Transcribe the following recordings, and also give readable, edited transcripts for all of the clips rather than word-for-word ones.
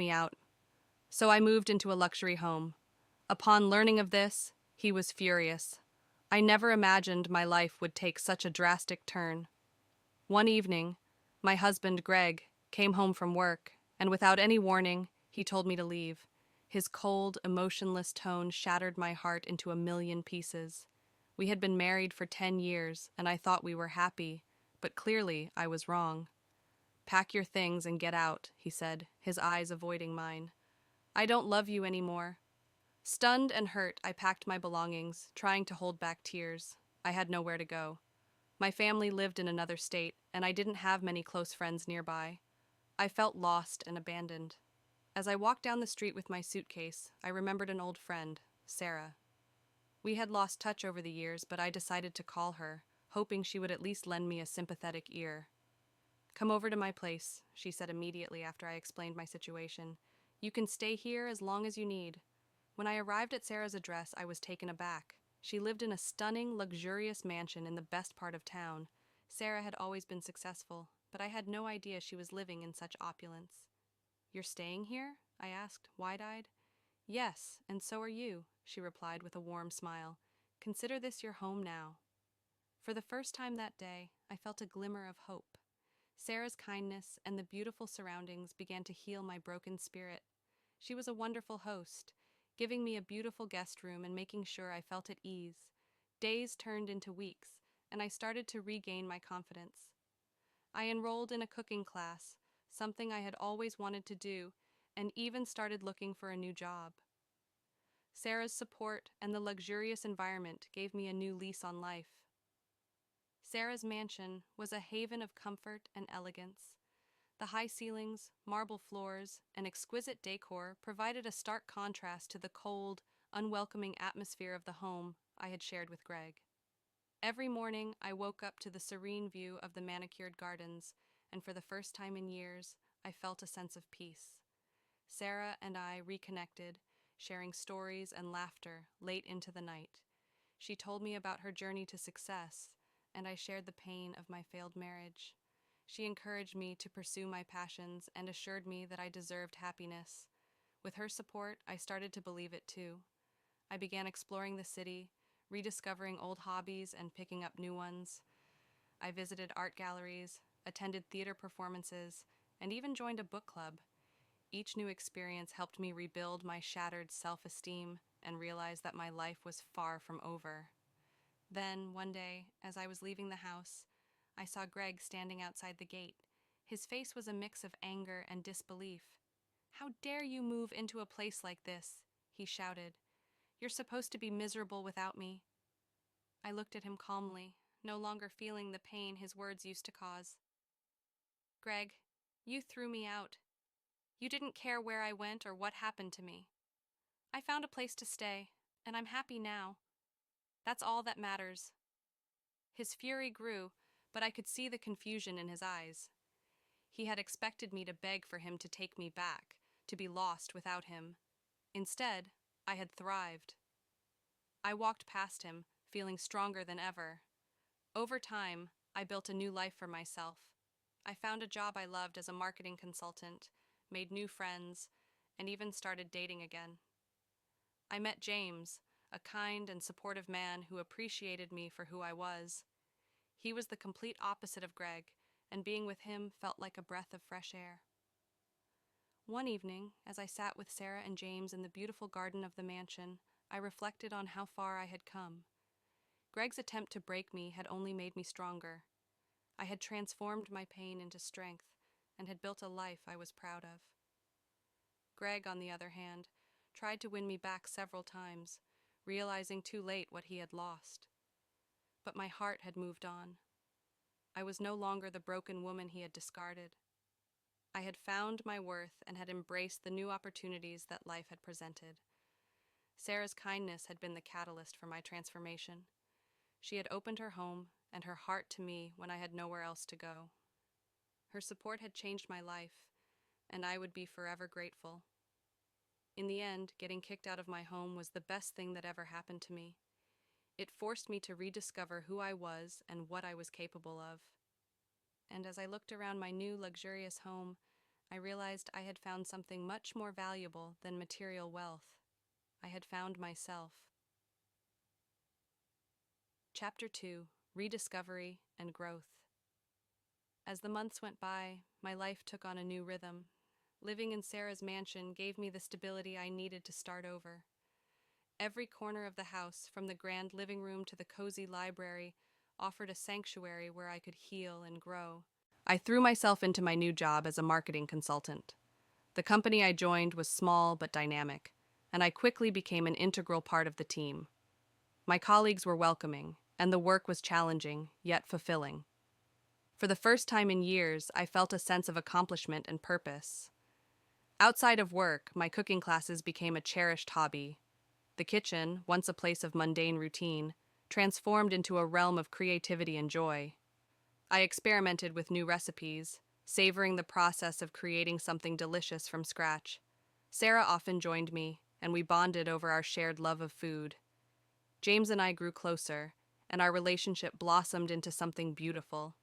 me out. So I moved into a luxury home. Upon learning of this, he was furious. I never imagined my life would take such a drastic turn. One evening, my husband, Greg, came home from work, and without any warning, he told me to leave. His cold, emotionless tone shattered my heart into a million pieces. We had been married for 10 years, and I thought we were happy, but clearly I was wrong. "Pack your things and get out," he said, his eyes avoiding mine. "I don't love you anymore." Stunned and hurt, I packed my belongings, trying to hold back tears. I had nowhere to go. My family lived in another state, and I didn't have many close friends nearby. I felt lost and abandoned. As I walked down the street with my suitcase, I remembered an old friend, Sarah. We had lost touch over the years, but I decided to call her, hoping she would at least lend me a sympathetic ear. "Come over to my place," she said immediately after I explained my situation. "You can stay here as long as you need." When I arrived at Sarah's address, I was taken aback. She lived in a stunning, luxurious mansion in the best part of town. Sarah had always been successful, but I had no idea she was living in such opulence. "You're staying here?" I asked, wide-eyed. "Yes, and so are you," she replied with a warm smile. "Consider this your home now." For the first time that day, I felt a glimmer of hope. Sarah's kindness and the beautiful surroundings began to heal my broken spirit. She was a wonderful host, giving me a beautiful guest room and making sure I felt at ease. Days turned into weeks, and I started to regain my confidence. I enrolled in a cooking class, something I had always wanted to do, and even started looking for a new job. Sarah's support and the luxurious environment gave me a new lease on life. Sarah's mansion was a haven of comfort and elegance. The high ceilings, marble floors, and exquisite decor provided a stark contrast to the cold, unwelcoming atmosphere of the home I had shared with Greg. Every morning, I woke up to the serene view of the manicured gardens, and for the first time in years, I felt a sense of peace. Sarah and I reconnected, sharing stories and laughter late into the night. She told me about her journey to success, and I shared the pain of my failed marriage. She encouraged me to pursue my passions and assured me that I deserved happiness. With her support, I started to believe it too. I began exploring the city, rediscovering old hobbies and picking up new ones. I visited art galleries, attended theater performances, and even joined a book club. Each new experience helped me rebuild my shattered self-esteem and realize that my life was far from over. Then, one day, as I was leaving the house, I saw Greg standing outside the gate. His face was a mix of anger and disbelief. "How dare you move into a place like this?" he shouted. "You're supposed to be miserable without me." I looked at him calmly, no longer feeling the pain his words used to cause. "Greg, you threw me out. You didn't care where I went or what happened to me. I found a place to stay, and I'm happy now. That's all that matters." His fury grew, but I could see the confusion in his eyes. He had expected me to beg for him to take me back, to be lost without him. Instead, I had thrived. I walked past him, feeling stronger than ever. Over time, I built a new life for myself. I found a job I loved as a marketing consultant, made new friends, and even started dating again. I met James, a kind and supportive man who appreciated me for who I was. He was the complete opposite of Greg, and being with him felt like a breath of fresh air. One evening, as I sat with Sarah and James in the beautiful garden of the mansion, I reflected on how far I had come. Greg's attempt to break me had only made me stronger. I had transformed my pain into strength and had built a life I was proud of. Greg, on the other hand, tried to win me back several times, realizing too late what he had lost. But my heart had moved on. I was no longer the broken woman he had discarded. I had found my worth and had embraced the new opportunities that life had presented. Sarah's kindness had been the catalyst for my transformation. She had opened her home and her heart to me when I had nowhere else to go. Her support had changed my life, and I would be forever grateful. In the end, getting kicked out of my home was the best thing that ever happened to me. It forced me to rediscover who I was and what I was capable of. And as I looked around my new luxurious home, I realized I had found something much more valuable than material wealth. I had found myself. Chapter 2: Rediscovery and Growth. As the months went by, my life took on a new rhythm. Living in Sarah's mansion gave me the stability I needed to start over. Every corner of the house, from the grand living room to the cozy library, offered a sanctuary where I could heal and grow. I threw myself into my new job as a marketing consultant. The company I joined was small but dynamic, and I quickly became an integral part of the team. My colleagues were welcoming, and the work was challenging, yet fulfilling. For the first time in years, I felt a sense of accomplishment and purpose. Outside of work, my cooking classes became a cherished hobby. The kitchen, once a place of mundane routine, transformed into a realm of creativity and joy. I experimented with new recipes, savoring the process of creating something delicious from scratch. Sarah often joined me, and we bonded over our shared love of food. James and I grew closer, and our relationship blossomed into something beautiful.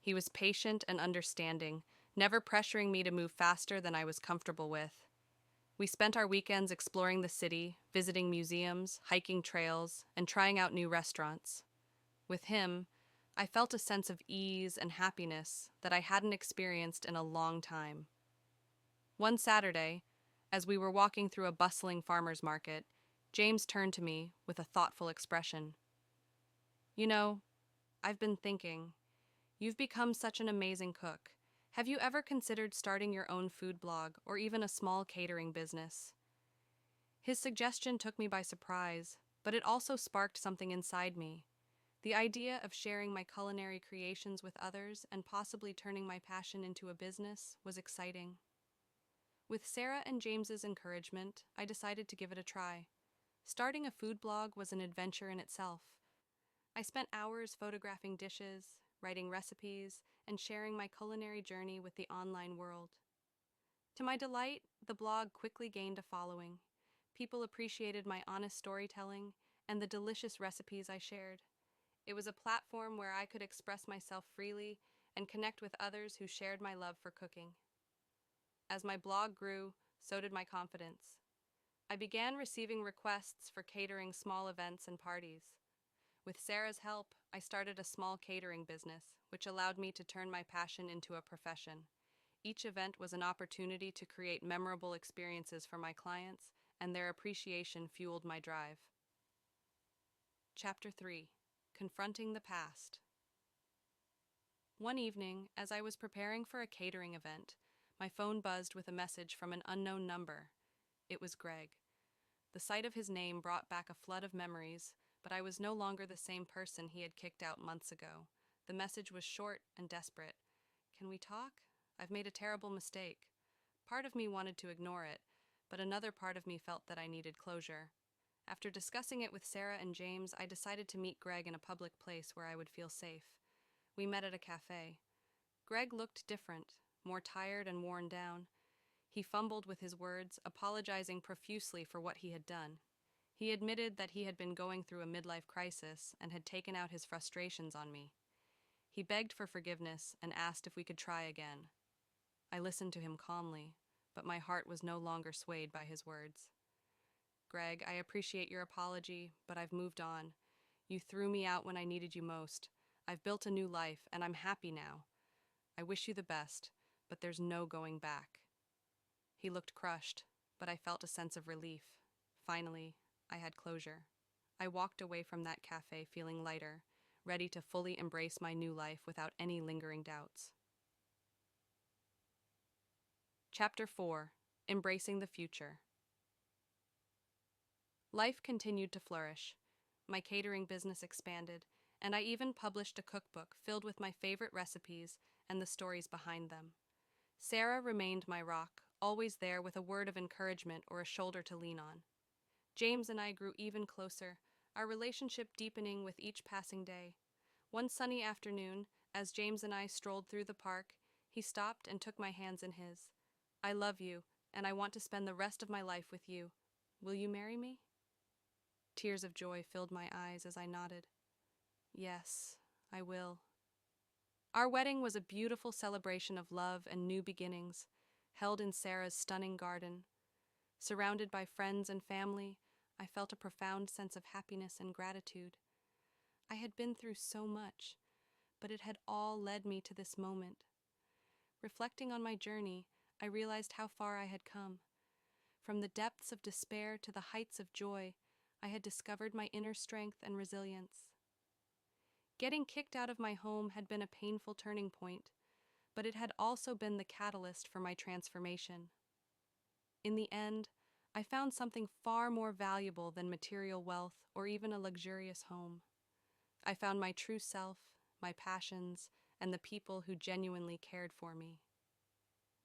He was patient and understanding, never pressuring me to move faster than I was comfortable with. We spent our weekends exploring the city, visiting museums, hiking trails, and trying out new restaurants. With him, I felt a sense of ease and happiness that I hadn't experienced in a long time. One Saturday, as we were walking through a bustling farmer's market, James turned to me with a thoughtful expression. "You know, I've been thinking, you've become such an amazing cook. Have you ever considered starting your own food blog or even a small catering business?" His suggestion took me by surprise, but it also sparked something inside me. The idea of sharing my culinary creations with others and possibly turning my passion into a business was exciting. With Sarah and James's encouragement, I decided to give it a try. Starting a food blog was an adventure in itself. I spent hours photographing dishes, writing recipes, and sharing my culinary journey with the online world. To my delight, the blog quickly gained a following. People appreciated my honest storytelling and the delicious recipes I shared. It was a platform where I could express myself freely and connect with others who shared my love for cooking. As my blog grew, so did my confidence. I began receiving requests for catering small events and parties. With Sarah's help, I started a small catering business, which allowed me to turn my passion into a profession. Each event was an opportunity to create memorable experiences for my clients, and their appreciation fueled my drive. Chapter 3: Confronting the Past. One evening, as I was preparing for a catering event, my phone buzzed with a message from an unknown number. It was Greg. The sight of his name brought back a flood of memories, but I was no longer the same person he had kicked out months ago. The message was short and desperate. "Can we talk? I've made a terrible mistake." Part of me wanted to ignore it, but another part of me felt that I needed closure. After discussing it with Sarah and James, I decided to meet Greg in a public place where I would feel safe. We met at a cafe. Greg looked different, more tired and worn down. He fumbled with his words, apologizing profusely for what he had done. He admitted that he had been going through a midlife crisis and had taken out his frustrations on me. He begged for forgiveness and asked if we could try again. I listened to him calmly, but my heart was no longer swayed by his words. "Greg, I appreciate your apology, but I've moved on. You threw me out when I needed you most. I've built a new life, and I'm happy now. I wish you the best, but there's no going back." He looked crushed, but I felt a sense of relief. Finally, I had closure. I walked away from that cafe feeling lighter, ready to fully embrace my new life without any lingering doubts. Chapter 4: Embracing the Future. Life continued to flourish. My catering business expanded, and I even published a cookbook filled with my favorite recipes and the stories behind them. Sarah remained my rock, always there with a word of encouragement or a shoulder to lean on. James and I grew even closer, our relationship deepening with each passing day. One sunny afternoon, as James and I strolled through the park, he stopped and took my hands in his. "I love you, and I want to spend the rest of my life with you. Will you marry me?" Tears of joy filled my eyes as I nodded. "Yes, I will." Our wedding was a beautiful celebration of love and new beginnings. held in Sarah's stunning garden. Surrounded by friends and family, I felt a profound sense of happiness and gratitude. I had been through so much, but it had all led me to this moment. Reflecting on my journey, I realized how far I had come. From the depths of despair to the heights of joy, I had discovered my inner strength and resilience. Getting kicked out of my home had been a painful turning point, but it had also been the catalyst for my transformation. In the end, I found something far more valuable than material wealth or even a luxurious home. I found my true self, my passions, and the people who genuinely cared for me.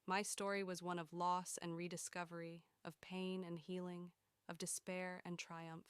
My story was one of loss and rediscovery, of pain and healing, of despair and triumph.